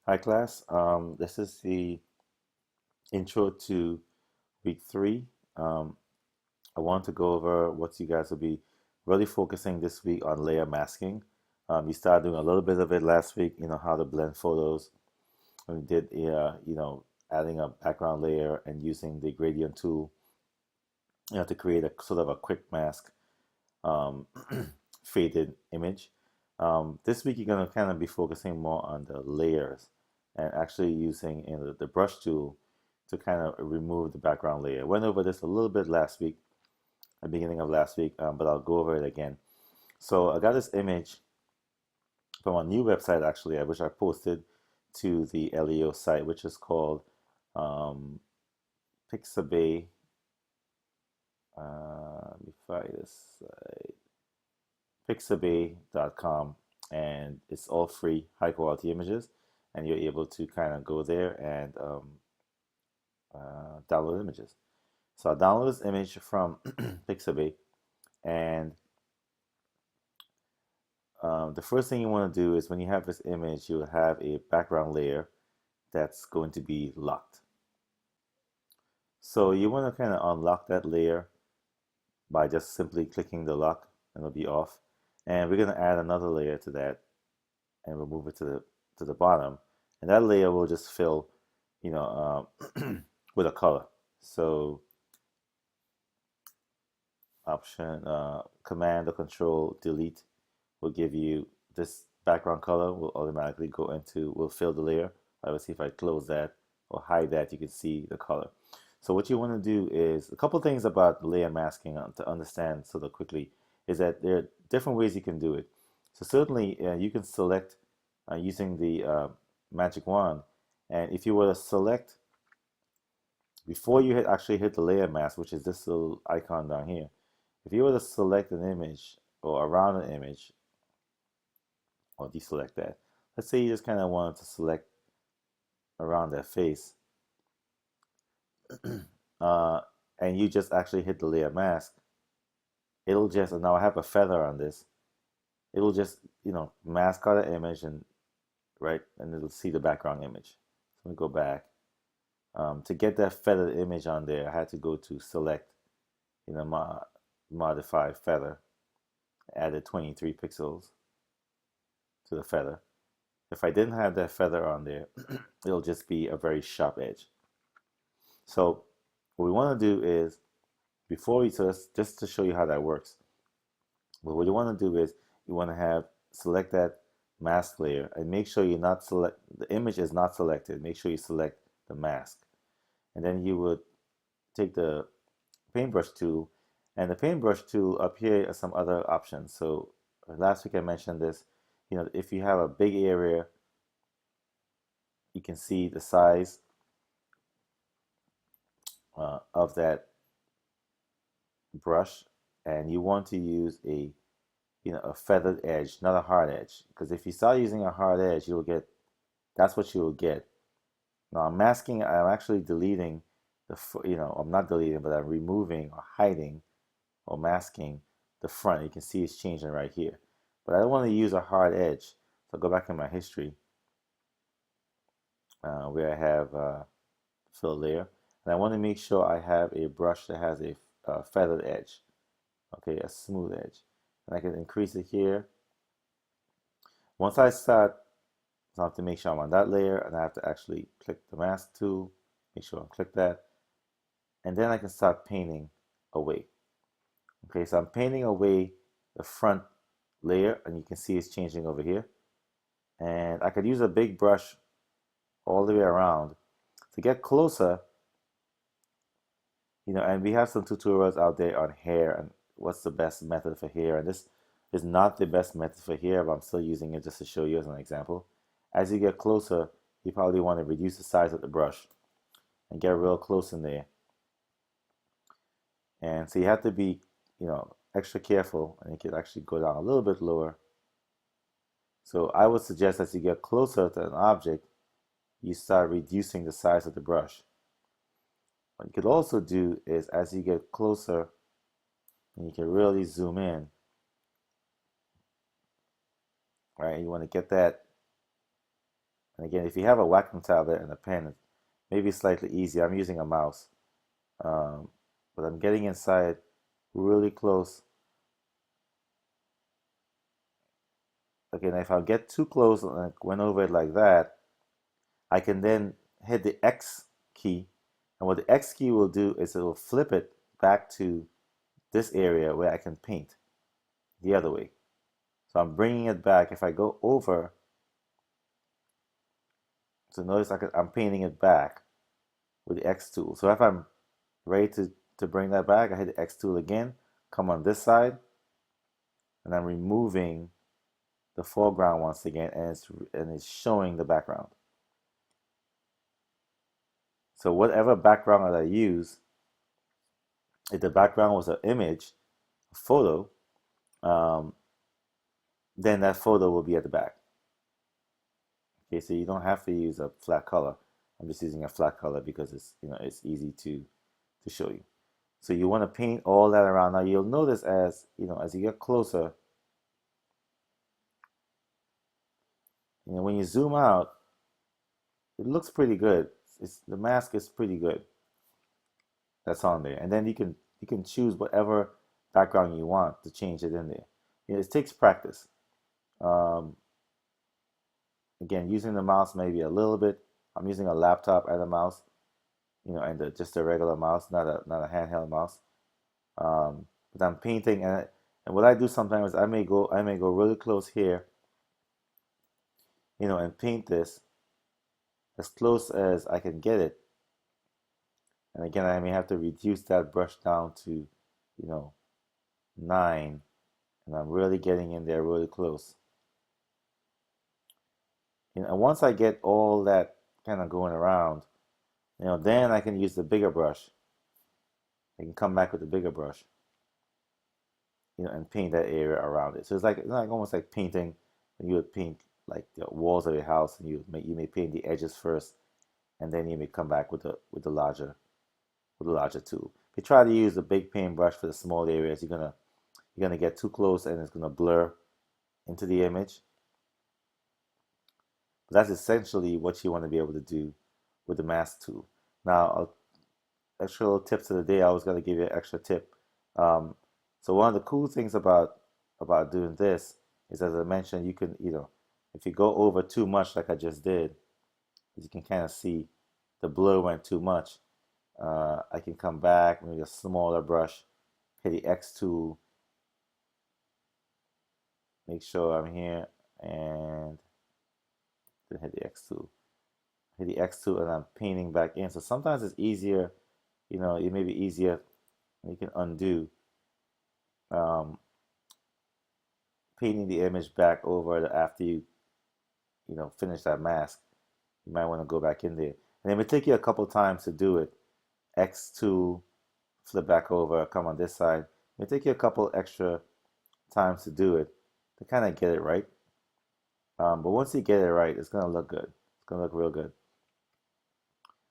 Hi class, this is the intro to week 3. Um, I want to go over what you guys will be really focusing this week on layer masking. You started doing a little bit of it last week, how to blend photos. And we did, adding a background layer and using the gradient tool, to create a sort of a quick mask um, faded image. This week you're going to kind of be focusing more on the layers and actually using the brush tool to kind of remove the background layer. Went over this a little bit last week, at the beginning of last week, but I'll go over it again. So I got this image from a new website actually, which I posted to the LEO site, which is called um, Pixabay. Let me find this site. Pixabay.com, and it's all free, high quality images, and you're able to kind of go there and download images. So I download this image from Pixabay, and the first thing you want to do is when you have this image, you'll have a background layer that's going to be locked. So you want to kind of unlock that layer by just simply clicking the lock, and it'll be off. And we're going to add another layer to that, and we'll move it to the bottom, and that layer will just fill, with a color. So option, command or control delete will give you this background color will automatically go into, will fill the layer. Obviously, if I close that or hide that, you can see the color. So what you want to do is a couple things about layer masking to understand sort of quickly is that there are different ways you can do it. So certainly you can select using the magic wand, and if you were to select before you actually hit the layer mask, which is this little icon down here, if you were to select an image or around an image or deselect that, let's say you just kind of wanted to select around their face, uh, and you just actually hit the layer mask, it'll just, now I have a feather on this, it'll just, mask out the image and right, and it'll see the background image. So let me go back. To get that feathered image on there, I had to go to select, modify feather, added 23 pixels to the feather. If I didn't have that feather on there, it'll just be a very sharp edge. So what we want to do is, before we, so just to show you how that works, what you want to do is you want to have, select that mask layer and make sure you're not select, the image is not selected. Make sure you select the mask. And then you would take the paintbrush tool, and the paintbrush tool up here are some other options. So last week I mentioned this, if you have a big area, you can see the size of that brush, and you want to use a feathered edge, not a hard edge, because if you start using a hard edge, you'll get, that's what you will get. Now I'm masking, I'm actually deleting I'm not deleting, but I'm removing or hiding or masking the front. You can see it's changing right here, but I don't want to use a hard edge. So go back in my history where I have fill layer, and I want to make sure I have a brush that has a feathered edge, okay, a smooth edge, and I can increase it here. Once I start, so I have to make sure I'm on that layer, and I have to actually click the mask tool, make sure I click that, and then I can start painting away. Okay, so I'm painting away the front layer, and you can see it's changing over here. And I could use a big brush all the way around to get closer, and we have some tutorials out there on hair and what's the best method for hair. And this is not the best method for hair, but I'm still using it just to show you as an example. As you get closer, you probably want to reduce the size of the brush and get real close in there. And so you have to be, extra careful, and you can actually go down a little bit lower. So I would suggest as you get closer to an object, you start reducing the size of the brush. What you could also do is as you get closer, and you can really zoom in, right? You want to get that And again, if you have a Wacom tablet and a pen, maybe slightly easier. I'm using a mouse, um, but I'm getting inside really close. Again, if I get too close and I went over it like that, I can then hit the X key. And what the X key will do is it will flip it back to this area where I can paint the other way. So I'm bringing it back. If I go over, so notice I'm painting it back with the X tool. So if I'm ready to bring that back, I hit the X tool again, come on this side, and I'm removing the foreground once again, and it's showing the background. So whatever background that I use, if the background was an image, a photo, um, then that photo will be at the back. Okay, so you don't have to use a flat color. I'm just using a flat color because it's easy to show you. So you want to paint all that around. Now you'll notice as you get closer, when you zoom out, it looks pretty good. The mask is pretty good. That's on there, and then you can choose whatever background you want to change it in there. It takes practice. Um, Again, using the mouse maybe a little bit. I'm using a laptop and a mouse, and just a regular mouse, not a handheld mouse. But I'm painting, and what I do sometimes is I may go really close here, and paint this as close as I can get it. And again, I may have to reduce that brush down to, 9, and I'm really getting in there really close. And once I get all that kind of going around, then I can use the bigger brush. I can come back with the bigger brush, and paint that area around it. So it's like almost like painting when you would paint like the walls of your house, and you may paint the edges first, and then you may come back with the larger tool. If you try to use a big paintbrush for the small areas, you're gonna get too close and it's gonna blur into the image. But that's essentially what you want to be able to do with the mask tool. Now, extra little tips of the day. I was gonna give you an extra tip. Um, so one of the cool things about doing this is, as I mentioned, you can, if you go over too much, like I just did, as you can kind of see, the blur went too much. I can come back, maybe a smaller brush, hit the X tool, make sure I'm here, and then hit the X tool. Hit the X tool, and I'm painting back in. So sometimes it's easier, it may be easier, you can undo um, painting the image back over after you finish that mask. You might want to go back in there. And it may take you a couple times to do it. X tool, flip back over, come on this side. It may take you a couple extra times to do it to kind of get it right. But once you get it right, it's gonna look good. It's gonna look real good.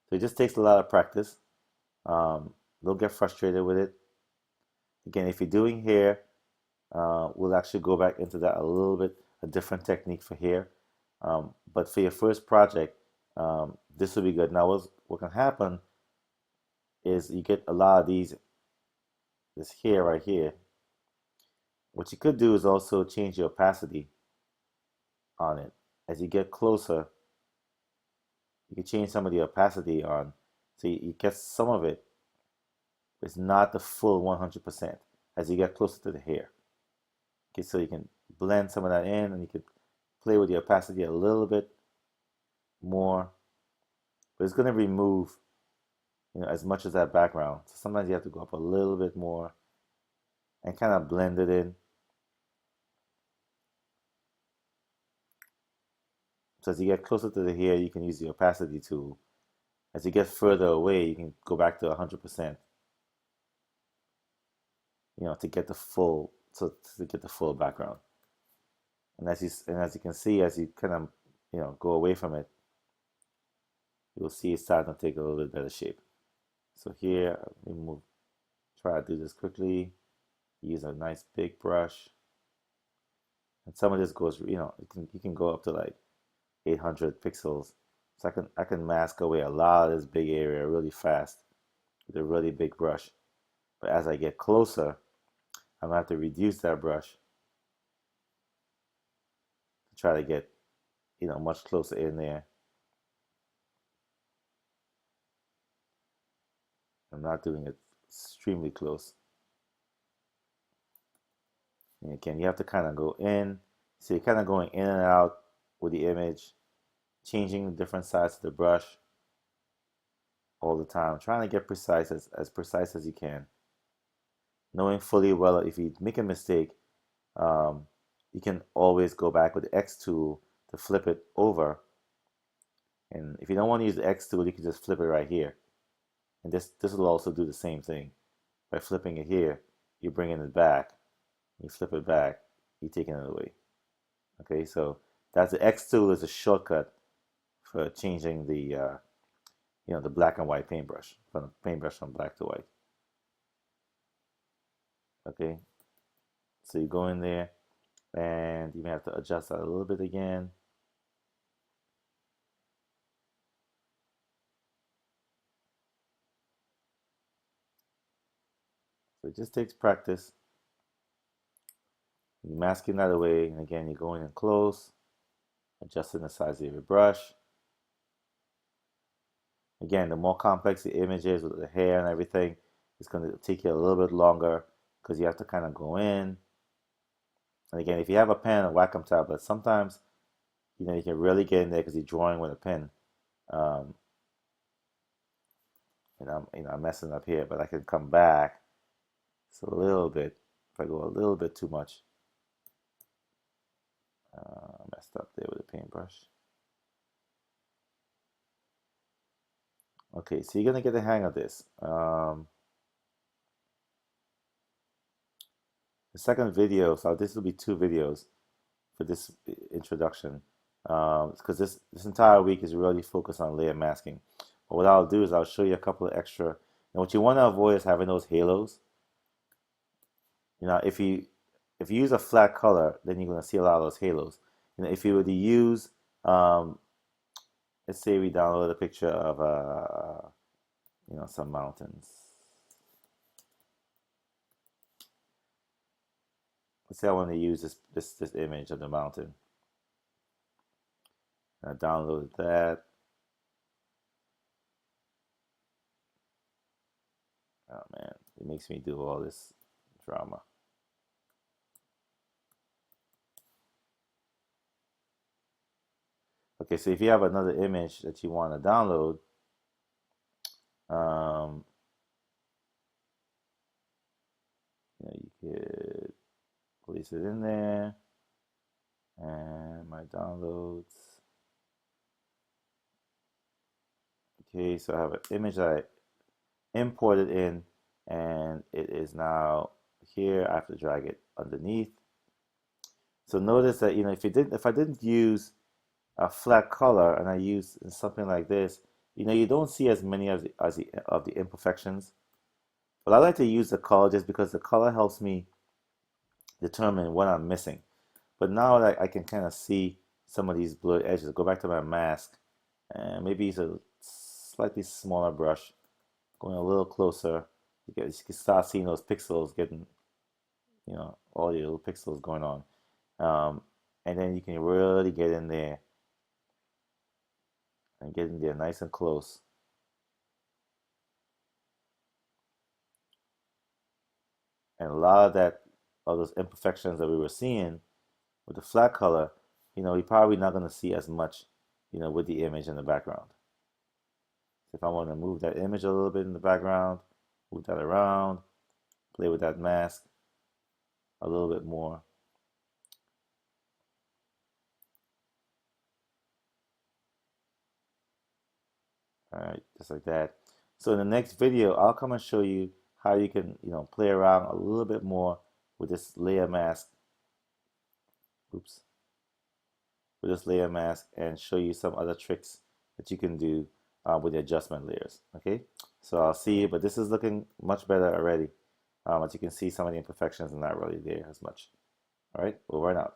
So it just takes a lot of practice. Don't get frustrated with it. Again, if you're doing hair, we'll actually go back into that a little bit, a different technique for hair. But for your first project, this will be good. Now, what can happen is you get a lot of this hair right here. What you could do is also change the opacity on it. As you get closer, you can change some of the opacity on, so you get some of it. It's not the full 100% as you get closer to the hair. Okay, so you can blend some of that in, and you can play with the opacity a little bit more, but it's going to remove as much as that background. So sometimes you have to go up a little bit more and kind of blend it in. So as you get closer to the hair, you can use the opacity tool. As you get further away, you can go back to 100%, to get the full, background. And as you can see, as you kind of go away from it, you'll see it's starting to take a little bit better shape. So here, we try to do this quickly. Use a nice big brush, and some of this goes, you can go up to like 800 pixels. So I can mask away a lot of this big area really fast with a really big brush. But as I get closer, I'm gonna have to reduce that brush to try to get, much closer in there. I'm not doing it extremely close. And again, you have to kind of go in. So you're kind of going in and out with the image, changing different sides of the brush all the time, trying to get precise as you can. Knowing fully well if you make a mistake, um, you can always go back with the X tool to flip it over. And if you don't want to use the X tool, you can just flip it right here. And this will also do the same thing. By flipping it here, you're bringing it back. You flip it back, you're taking it away. Okay, so that's the X tool is a shortcut for changing the black and white paintbrush from black to white. Okay, so you go in there and you may have to adjust that a little bit again. So it just takes practice. You're masking that away, and again, you're going in close, adjusting the size of your brush. Again, the more complex the image is with the hair and everything, it's going to take you a little bit longer because you have to kind of go in. And again, if you have a pen or Wacom tablet, sometimes you can really get in there because you're drawing with a pen. Um, I'm messing up here, but I can come back. So a little bit, if I go a little bit too much, messed up there with the paintbrush. Okay, so you're gonna get the hang of this. The second video, so this will be two videos for this introduction, because this entire week is really focused on layer masking. But what I'll do is I'll show you a couple of extra. And what you want to avoid is having those halos. If you use a flat color, then you're gonna see a lot of those halos. If you were to use, let's say we download a picture of some mountains. Let's say I want to use this image of the mountain. I downloaded that. Oh man, it makes me do all this drama. Okay, so if you have another image that you want to download, you could place it in there, and my downloads. Okay, so I have an image that I imported in, and it is now here. I have to drag it underneath. So notice that if I didn't use a flat color and I use something like this, you don't see as many of the imperfections. But I like to use the color just because the color helps me determine what I'm missing. But now that I can kind of see some of these blurred edges, go back to my mask and maybe use a slightly smaller brush, going a little closer. You can start seeing those pixels getting, all your little pixels going on. And then you can really get in there and get in there nice and close. And a lot of those imperfections that we were seeing with the flat color, you're probably not going to see as much, with the image in the background. So if I want to move that image a little bit in the background, move that around, play with that mask a little bit more. All right, just like that. So in the next video, I'll come and show you how you can, play around a little bit more with this layer mask. Oops. With this layer mask and show you some other tricks that you can do with the adjustment layers. Okay, so I'll see you, but this is looking much better already. As you can see, some of the imperfections are not really there as much. All right, over and out.